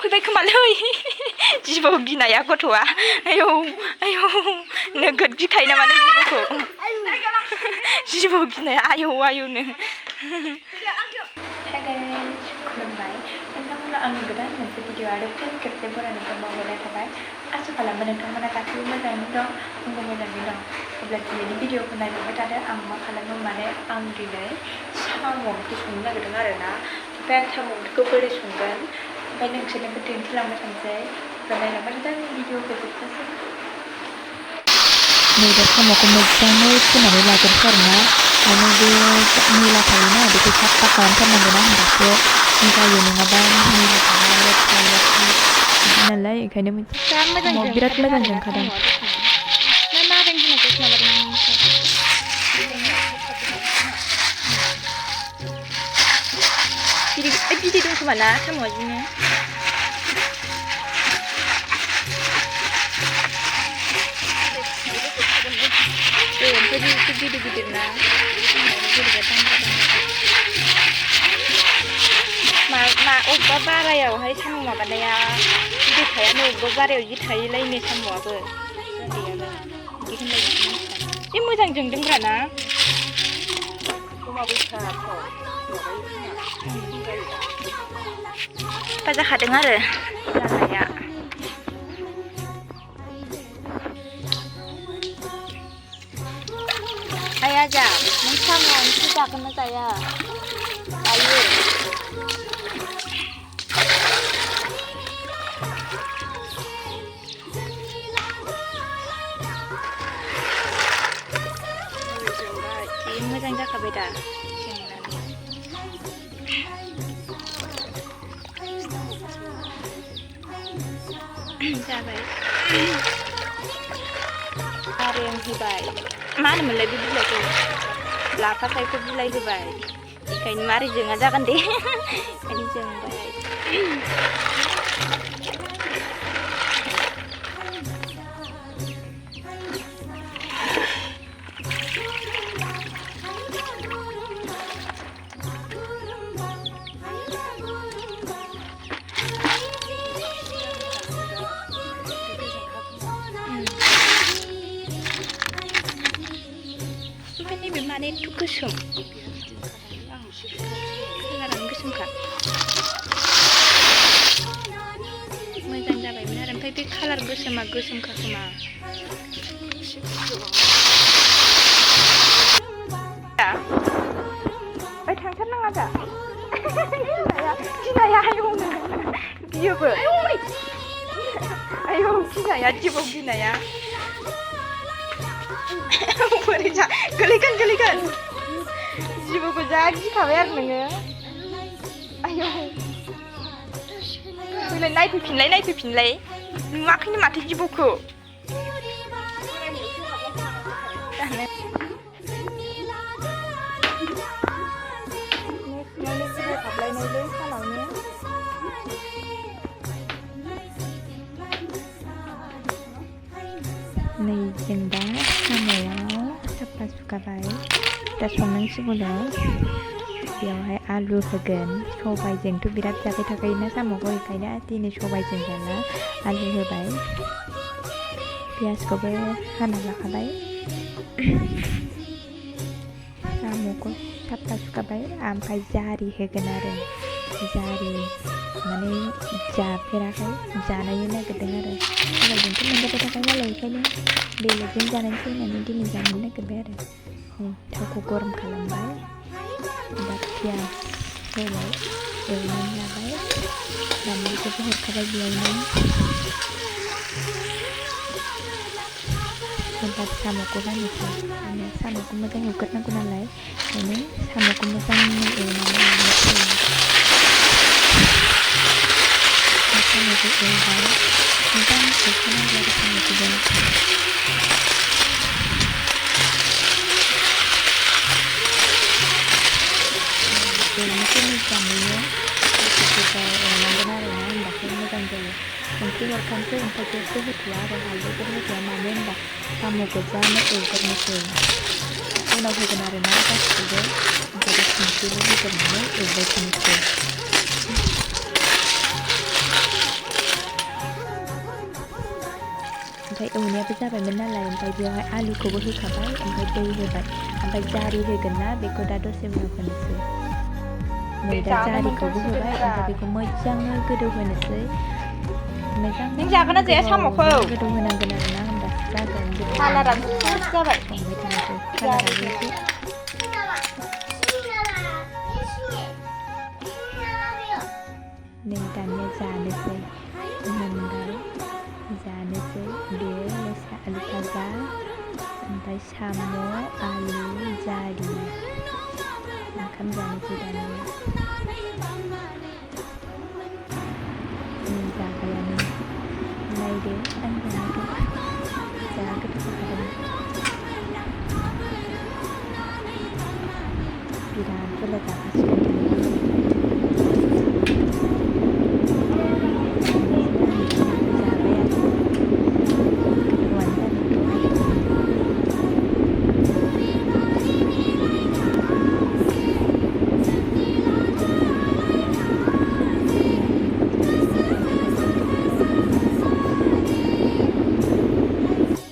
फैबाय खोमालै जिबौ गिनाया गथ'आ आयौ आयौ नोगोद गिखायो ना माने जिबौ गिनाया आयौ आयौनो खुलुमबाय नोंथांमोना आंनि गोदान मोनसे भिडिअ आरो फिन खेबसे बरायनायखौ मावहरनाय थाबाय आसा खालामो नोंथांमोना गासैबो मोजाङैनो दं आंबो मोजाङै दं अब्ला दिनैनि भिडिअखौ नायलांबाय थादो आं मा खालामो माने आं दिनै साम' ओंख्रि संनो नागिरदों आरोना ओमफ्राय आं साम' ओंख्रिखौ बोरै संगोन ओमफ्राय नोंसोरनोबो दिन्थिलांबाय थानोसै अब्ला नायलांबाय थादो आंनि भिडिअखौ जोबजासिम नै दा साम'खौ मोजाङै सुनानै लाग्रोसै आरोना माने बे मैला थायोना बेखौ साफा खालामथारनांगौना होनबासो जायो नङाबा मैला थाबा लेथ्रा लेथ्रा बिदि नालाय ओंखायनो बिराद मोजां जोंखादों बिदै दं खोमा ना साम'आ बिदिनो ओमफ्राय बे एसे गिदिर गिदिर ना अबेबा बारायावहाय साम' माबानाया गिदिर थायानो अबेबा बारायाव जि थायोलायनो साम'आबो बिदैयाबो बिदि होनलाय जि मोजां जोंदोंब्रा ना साफा जाखादों आरो जानाया आया जा नों साम' ओंख्रि जागोन ना जाया जायो जि मोजां जाखाबाय दा जाबाय आरो आं होबाय मा होनोमोनलाय बे बिलाइखौ लाफा सायख' बिलाइ होबाय बेखायनो मारै जोङा जागोन दे ओंखायनो जोंबाय माने एथ' गोसोम कालारानो गोसोमखा मोजां जाबायमोन आरो ओमफ्राय बे कालार गोसोमा गोसोमखा खोमा ओइ थांथारनाङा दा गिनाया आयौनो गियोबो आयौ गिनाया जिबौ गिनाया बोरै जा गोलैगोन जिबौखौ जा गिखाबाय आरो नोङो आयौ फैलाय नायफैफिनलाय नुवाखैनो माथो जिबौखौ हाबलायनायलै सानावनो नै जों दा साम'आव साफा सुखाबाय दा संनांसिगौनो बेयावहाय आलु होगोन सबाइजोंथ' बिराद जाबाय थाखायोना साम'खौ बेखायनो दिनै सबाइजों जाला आलु होबाय पियासखौबो हाना लाखाबाय साम'खौ साफा सुखाबाय ओमफ्राय जारि होगोन आरो जारि माने जाफेराखै जानायनो नागिरदों आरो सबाइजोंथ' मोनजाबाय थाखायो नालाय बेखायनो बेलेगजों जानोसै होननानै दिनै जानो नागिरबाय आरो थावखौ गरम खालामबाय दा पियास होबाय एवनानै लाबाय बानलुखौबो हरखाबाय बेयावनो एबार साम'खौ होनोसै माने साम'खौ मोजां एवग्रोनांगौ नालाय ओंखायनो साम'खौ मोजां एवनानै लानोसै साम'खौ एवबाय मोजां एवखानांगौ आरो साम'खौबो एवनोसै मोजाङैनो गोबाव एवनांगोन आरो ना होनबासो मोजां जायो संख्रि हरखानोसै ओमफ्राय जेबो होथ'वा आरो हालदैफोर होथ'वा मानो होनबा साम' गोजानो एवग्रोनोसै उनाव होगोन आरो ना गासिखौबो ओमफ्राय संख्रिबो होग्रोनानै एवबाय थानोसै ओमफ्राय एवनायाबो जाबायमोन नालाय ओमफ्राय बेवहाय आलुखौबो होखाबाय ओमफ्राय दै होबाय ओमफ्राय जारि होगोन ना बेखौ दा दसे उनाव होनोसै नै दा जारिखौबो होबाय ओमफ्राय बेखौ मोजाङै गोदौहोनोसै नों जागोन ना जाया साम'खौ? गोदौहोनांगोन आरो ना होमबासो जागोन कालारा गुफुर जाबाय संबाय थानोसै कालाराबो एसे नै दानिया जानोसै मोनबाय जानोसै बेयो आलु भाजा ओमफ्राय साम' आलु जारि ओंखाम जानोसै दानिया जाबाय